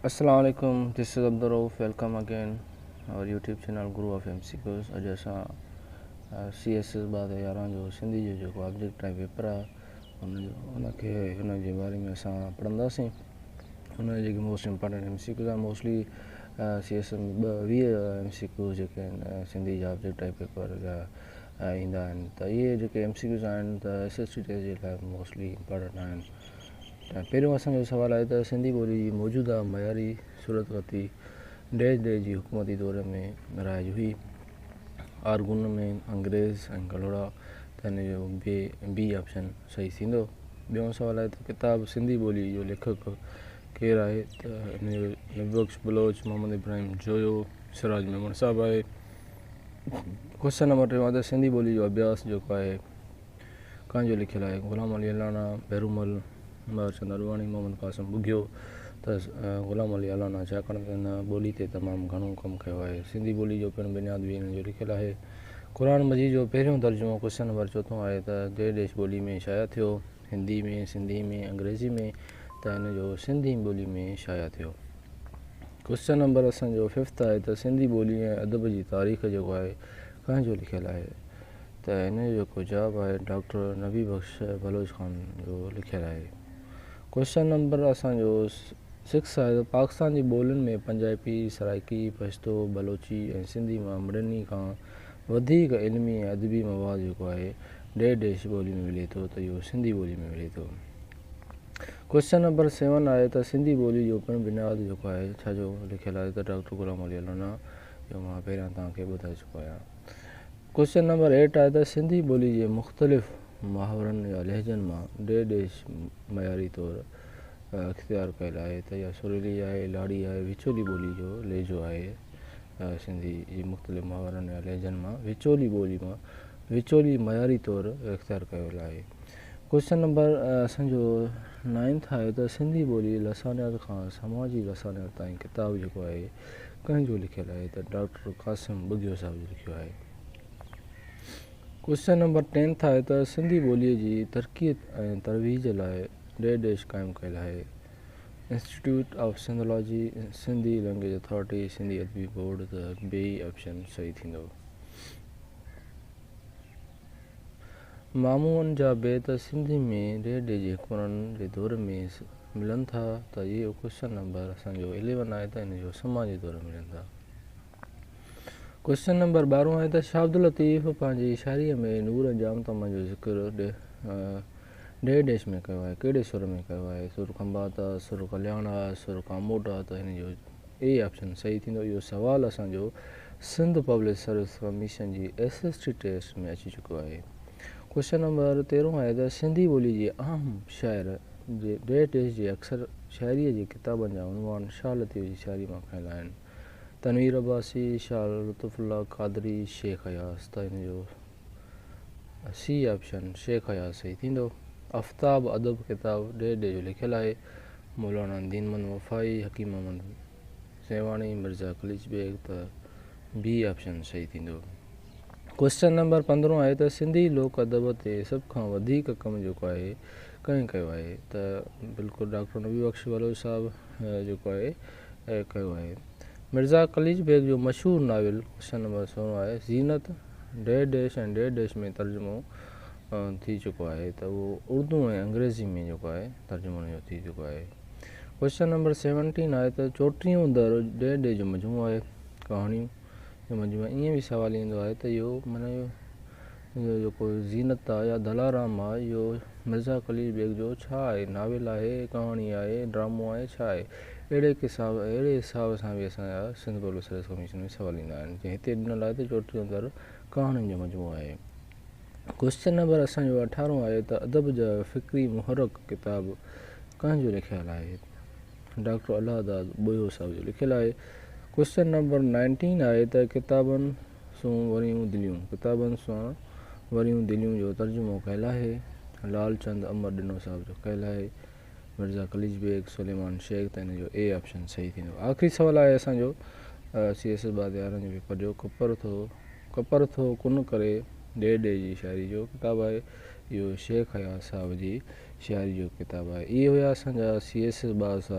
Assalamu alaikum, this is Abdul Rauf. Welcome again our YouTube channel Guru of MCQs. अॼु असां CSS बाद 11 जो सिंधी जो जेको ऑब्जेक्ट आहे पेपर आहे हुनखे हुन जे बारे में असां पढ़ंदासीं। हुन जेके मोस्ट इम्पॉर्टेंट MCQs आहिनि मोस्टली CSS में 20 MCQs जेके आहिनि सिंधी जा ऑब्जेक्ट टाइप पेपर जा ईंदा आहिनि त इहे जेके MCQs आहिनि त SST टेस्ट जे लाइ मोस्टली इम्पॉर्टेंट आहिनि। पहिरियों असांजो सुवाल आहे त सिंधी ॿोली जी मौजूदा मयारी सूरतवती डैश जी हुकूमती दौर में राइज हुई। आरगुन में अंग्रेज़ ऐं गलोड़ा त हिन जो बी ऑप्शन सही थींदो। ॿियों सुवाल आहे त किताब सिंधी ॿोली जो लेखक केरु आहे त हिन जो बख्श बलोच मोहम्मद इब्राहिम जोयो सिराज मेमन साहिबु आहे। क्वेश्चन नंबर 3 आहे त सिंधी ॿोली जो अभ्यास जेको आहे कंहिंजो लिखियलु आहे। ग़ुलाम अली अलाना, बेरूमल, चंद अडवाणी, मोहम्मद कासिम बुघियो। त ग़ुलाम अली अलाना छाकाणि त हिन ॿोली ते तमामु घणो कमु कयो आहे। सिंधी ॿोली जो पिणु बुनियाद बि हिन जो लिखियलु आहे। क़ुरान मजीद जो पहिरियों तर्जुमो क्वेश्चन नंबर 4 आहे त देश ॿोली में शाया थियो। हिंदी में, सिंधी में, अंग्रेज़ी में त हिन जो सिंधी ॿोली में शाया थियो। क्वेश्चन नंबर असांजो 5 आहे त सिंधी ॿोली ऐं अदब जी तारीख़ जेको आहे कंहिंजो लिखियलु आहे त हिन जो जेको जवाबु आहे डॉक्टर नबी बख्श बलोच ख़ान जो लिखियलु आहे। क्वेश्चन नंबर असांजो 6 आहे त पाकिस्तान जी ॿोलियुनि में पंजाबी, सराइकी, पश्तो, बलोची ऐं सिंधी मां ॿिन्ही खां वधीक इल्मी ऐं अदबी मवाद जेको आहे डैश ॿोली में मिले थो त इहो सिंधी ॿोली में मिले थो। क्वेश्चन नंबर 7 आहे त सिंधी ॿोली जो पिणु बुनियाद जेको आहे छाजो लिखियलु आहे त डॉक्टर ग़ुलाम अली अलाना जो मां पहिरियां तव्हांखे ॿुधाए चुको आहियां। क्वेश्चन नंबर 8 आहे त सिंधी ॿोली जे मुख़्तलिफ़ मुहावरनि या लहजनि मां डैश मयारी तौरु इख़्तियार कयल आहे त इहा सुरीली आहे, लाड़ी आहे, विचोली ॿोली जो लहजो आहे। सिंधी जी मुख़्तलिफ़ मुहावरनि या लहजनि मां विचोली ॿोली मां विचोली मयारी तौरु इख़्तियार कयल आहे। क्वेश्चन नंबर असांजो 9 आहे त सिंधी ॿोली लसानियात खां समाजी लसानियात ताईं किताबु जेको आहे कंहिंजो लिखियलु आहे त डॉक्टर कासिम बुघियो साहिब जो लिखियो आहे। क्वेश्चन नंबर 10 आहे त सिंधी ॿोलीअ जी तरक़ीअ ऐं तरवीज लाइ डैश क़ाइमु कयल आहे। Institute of sindhology, Sindhi language authority, Sindhi अदबी बोर्ड त बी ऑप्शन सही थींदो। मामूअनि जा बैत सिंधी में डैश जे हुकमराननि जे दौर में मिलनि था त इहो क्वेश्चन नंबर असांजो 11 आहे त हिन जो समाजी दौर में मिलनि था। क्वेश्चन नंबर 12 आहे त शाह अब्दुल लतीफ़ पंहिंजी शाइरीअ में नूर जाम तमा जो ज़िक्र डैश में कयो आहे। कहिड़े सुर में कयो आहे? सुर खंभात आहे, सुर कल्याण आहे, सुर कामोट आहे त हिन जो ए ऑप्शन सही थींदो। इहो सुवालु असांजो सिंध पब्लिक सर्विस कमीशन जी SST टेस्ट में अची चुको आहे। क्वेश्चन नंबर 13 आहे त सिंधी ॿोली जी अहम शाइर जे डैश जे अक्सर शाइरीअ जे किताबनि जा उनवान शाह लतीफ़ जी शाइरी मां खयल आहिनि। तनवीर अब्बासी, शाह लुत्फ़ुल्लाह क़ादरी, शेख हयास त हिन जो सी ऑप्शन शेख हयास सही थींदो। आफ़ताब अदब किताब डैश जो लिखियलु आहे। मौलाना दीनमंद वफ़ाई, हकीम मोहम्मद सेवाणी, मिर्ज़ा खलीज बेग त बी ऑप्शन सही थींदो। क्वेश्चन नंबर 15 आहे त सिंधी लोक अदब ते सभ खां वधीक कमु जेको आहे कंहिं कयो आहे त बिल्कुलु डॉक्टर नबी बख्श बलोच साहिबु जेको आहे कयो आहे। मिर्ज़ा खलीज बेग जो मशहूरु नाविल क्वेश्चन नंबर 16 आहे ज़ीनत डैश ऐं डैश में तर्जुमो थी चुको आहे त उहो उर्दू ऐं अंग्रेज़ी में जेको आहे तर्जुमो जो थी चुको आहे। क्वेश्चन नंबर 17 आहे त 34 दर डैश जो मजमूओ आहे कहाणियूं जो मजमूओ। ईअं बि सुवालु ईंदो आहे त इहो माना इहो जेको ज़ीनत आहे या दलाराम आहे इहो मिर्ज़ा खलीज बेग जो छा आहे? नाविल आहे, कहाणी आहे, ड्रामो आहे, छा आहे? अहिड़े हिसाब सां बि असांजा सिंध पब्लिक सर्विस कमीशन में सुवाल ईंदा आहिनि। जीअं हिते ॾिनल आहे त 34 दर कहाणियुनि जो मजमूओ आहे। क्वेश्चन नंबर असांजो 18 आहे त अदब जा फ़िक्री मुहरक किताबु कंहिंजो लिखियलु आहे? डॉक्टर अलाहदाद बोयो साहिब जो लिखियलु आहे। क्वेश्चन नंबर 19 आहे त किताबनि सां वरियूं दिलियूं जो तर्जुमो कयल आहे। लालचंद अमर ॾिनो साहिब जो कयल आहे। मिर्ज़ा खलीज बेग, सुलेमान शेख त हिन जो ए ऑप्शन सही थींदो। आख़िरी सुवालु आहे असांजो CSS बाद 11 जो पेपर जो कपर थो कुन करे डैश जी शाइरी जो किताबु आहे। इहो शेख हयास साहिब जी शाइरी जो किताबु आहे। इहे हुया असांजा CSS 12